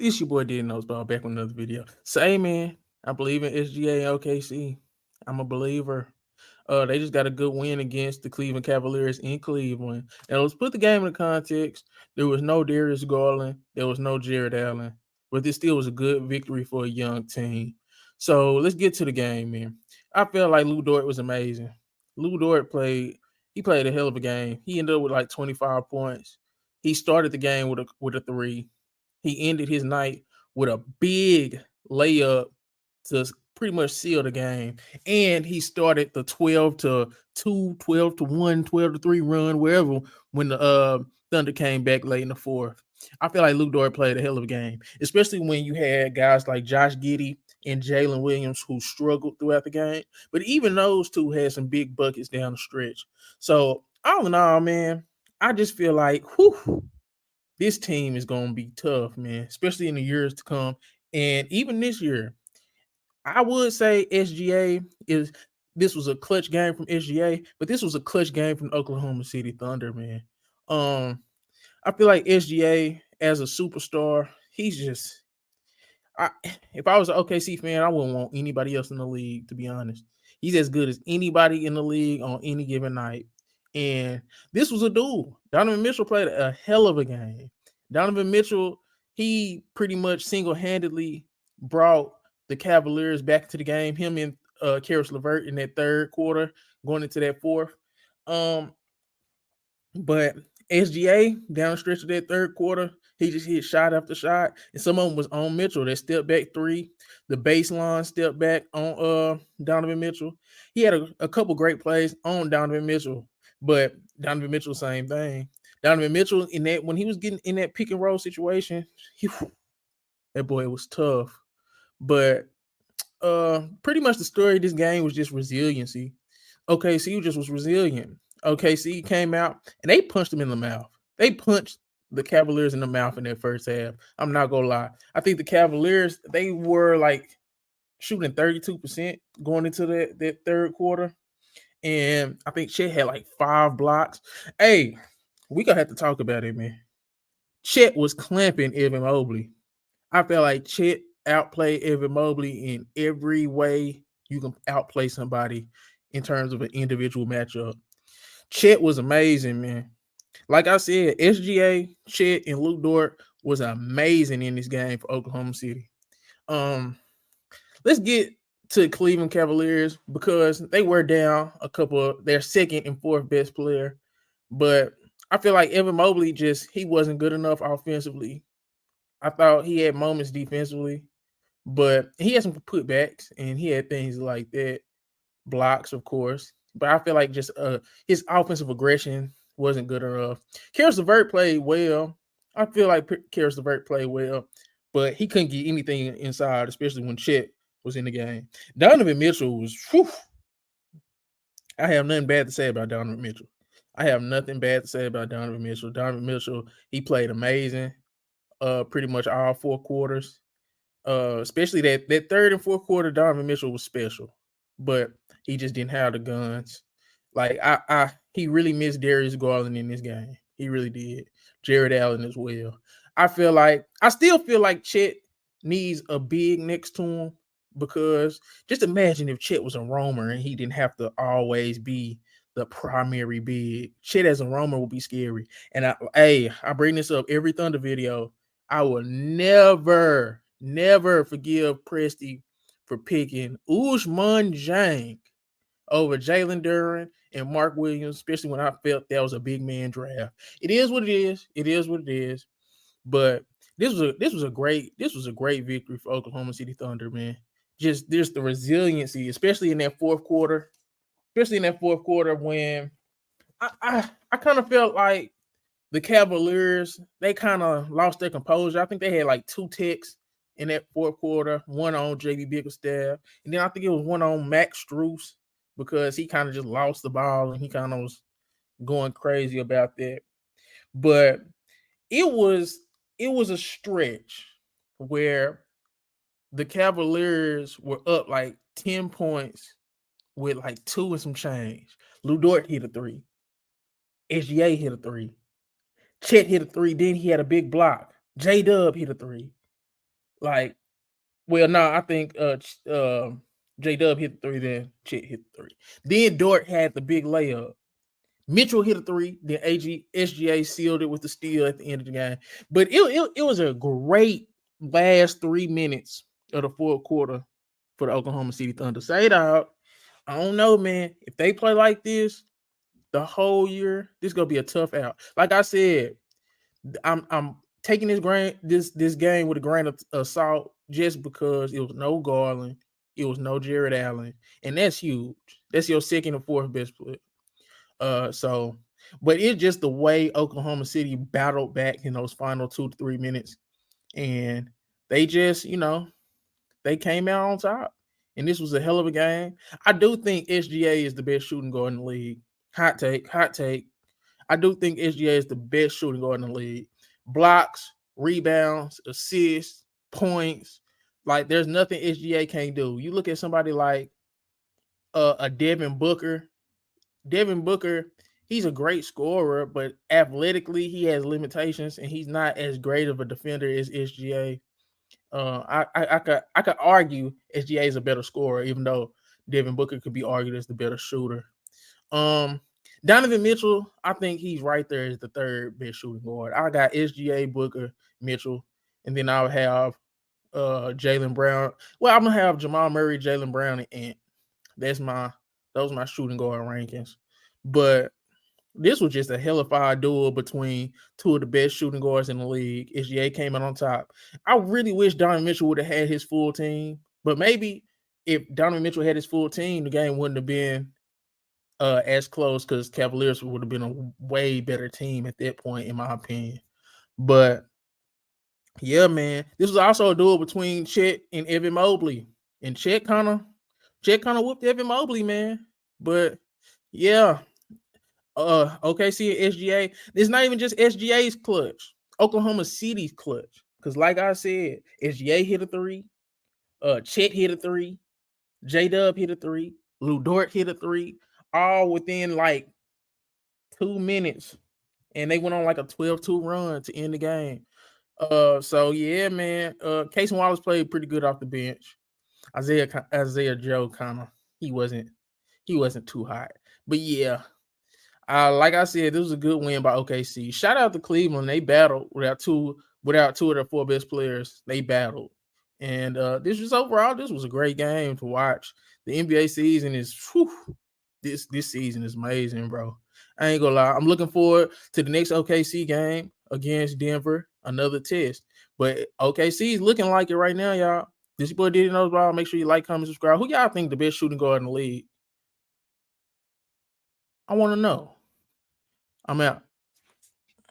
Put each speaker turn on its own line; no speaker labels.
This your boy Didn't Knows Ball back with another video. Say man, I believe in SGA and OKC. I'm a believer. They just got a good win against the Cleveland Cavaliers in Cleveland. And let's put the game in context. There was no Darius Garland, there was no Jared Allen, but this still was a good victory for a young team. So let's get to the game, man. I felt like Lou Dort was amazing. Lou Dort played a hell of a game. He ended up with like 25 points. He started the game with a three. He ended his night with a big layup to pretty much seal the game. And he started the 12-2, 12-1, 12-3 run, wherever, when the Thunder came back late in the fourth. I feel like Luke Dort played a hell of a game, especially when you had guys like Josh Giddey and Jalen Williams who struggled throughout the game. But even those two had some big buckets down the stretch. So all in all, man, I just feel like, this team is going to be tough, man, especially in the years to come. And even this year, I would say this was a clutch game from SGA, but this was a clutch game from Oklahoma City Thunder, man. Um, I feel like SGA as a superstar, he's just if I was an OKC fan, I wouldn't want anybody else in the league, to be honest. He's as good as anybody in the league on any given night. And this was a duel. Donovan Mitchell played a hell of a game. Donovan Mitchell, he pretty much single-handedly brought the Cavaliers back to the game. Him and Karis LeVert in that third quarter, going into that fourth. Um, but SGA down the stretch of that third quarter, he just hit shot after shot, and some of them was on Mitchell. That step back three, the baseline step back on Donovan Mitchell. He had a couple great plays on Donovan Mitchell, but Donovan Mitchell, same thing. Donovan Mitchell in that when he was getting in that pick and roll situation, that boy was tough. But pretty much the story of this game was just resiliency. OKC just was resilient. OKC came out and they punched them in the mouth. They punched the Cavaliers in the mouth in that first half. I'm not gonna lie. I think the Cavaliers, they were like shooting 32% going into that third quarter. And I think Chet had like 5 blocks. Hey, we gonna have to talk about it, man. Chet was clamping Evan Mobley. I felt like Chet outplayed Evan Mobley in every way you can outplay somebody in terms of an individual matchup. Chet was amazing, man. Like I said, SGA, Chet, and Luke Dort was amazing in this game for Oklahoma City. Let's get to Cleveland Cavaliers because they were down a couple of their second and fourth best player. But I feel like Evan Mobley he wasn't good enough offensively. I thought he had moments defensively, but he had some putbacks and he had things like that, blocks, of course. But I feel like just his offensive aggression wasn't good enough. Karis LeVert played well. I feel like Karis LeVert played well, but he couldn't get anything inside, especially when Chet was in the game. Donovan Mitchell was, I have nothing bad to say about Donovan Mitchell. I have nothing bad to say about Donovan Mitchell. Donovan Mitchell, he played amazing. Pretty much all 4 quarters. Especially that third and fourth quarter, Donovan Mitchell was special, but he just didn't have the guns. Like he really missed Darius Garland in this game. He really did. Jared Allen as well. I still feel like Chet needs a big next to him because just imagine if Chet was a roamer and he didn't have to always be the primary big. Chet as a roamer would be scary. And I bring this up every Thunder video. I will never forgive Presti for picking Ousmane Dieng over Jalen Duren and Mark Williams, especially when I felt that was a big man draft. It is what it is. It is what it is. But this was a great victory for Oklahoma City Thunder, man. Just the resiliency, especially in that fourth quarter. Especially in that fourth quarter when I kind of felt like the Cavaliers, they kind of lost their composure. I think they had like 2 ticks in that fourth quarter, one on JB Bickerstaff, and then I think it was one on Max Strus because he kind of just lost the ball and he kind of was going crazy about that. But it was a stretch where the Cavaliers were up like 10 points with like 2 and some change. Lou Dort hit a 3. SGA hit a 3. Chet hit a 3. Then he had a big block. J-Dub hit a 3. Like, well, no, I think J Dub hit the three, then Chet hit the three. Then Dort had the big layup. Mitchell hit a three, then SGA sealed it with the steal at the end of the game. But it was a great last 3 minutes of the fourth quarter for the Oklahoma City Thunder. Say it out. I don't know, man. If they play like this the whole year, this is gonna be a tough out. Like I said, I'm taking this game with a grain of salt just because it was no Garland, it was no Jared Allen, and that's huge. That's your second or fourth best player. So, but it's just the way Oklahoma City battled back in those final 2 to 3 minutes, and they just, they came out on top. And this was a hell of a game. I do think SGA is the best shooting guard in the league. Hot take, hot take. I do think SGA is the best shooting guard in the league. Blocks, rebounds, assists, points. Like, there's nothing SGA can't do. You look at somebody like a Devin Booker. Devin Booker, he's a great scorer, but athletically he has limitations, and he's not as great of a defender as SGA. I could argue SGA is a better scorer, even though Devin Booker could be argued as the better shooter. Donovan Mitchell, I think he's right there as the third best shooting guard. I got SGA, Booker, Mitchell, and then I'll have Jaylen Brown. Well, I'm gonna have Jamal Murray, Jaylen Brown, and Ant. Those are my shooting guard rankings. But this was just a hellified duel between two of the best shooting guards in the league. SGA came out on top. I really wish Donovan Mitchell would have had his full team, but maybe if Donovan Mitchell had his full team, the game wouldn't have been as close because Cavaliers would have been a way better team at that point, in my opinion. But yeah, man, this was also a duel between Chet and Evan Mobley, and Chet kind of whooped Evan Mobley, man. But yeah, OKC and SGA. It's not even just SGA's clutch. Oklahoma City's clutch. Because like I said, SGA hit a three. Chet hit a three. J-Dub hit a three. Lou Dort hit a three. All within like 2 minutes. And they went on like a 12-2 run to end the game. So yeah, man. Casey Wallace played pretty good off the bench. Isaiah Joe kind of he wasn't too hot. But yeah, like I said, this was a good win by OKC. Shout out to Cleveland. They battled without two of their four best players. They battled. And this was a great game to watch. The NBA season is this season is amazing, bro. I ain't gonna lie. I'm looking forward to the next OKC game against Denver. Another test. But OKC is looking like it right now, y'all. This your boy Diddy Knows Ball. Make sure you like, comment, subscribe. Who y'all think the best shooting guard in the league? I want to know. I'm out.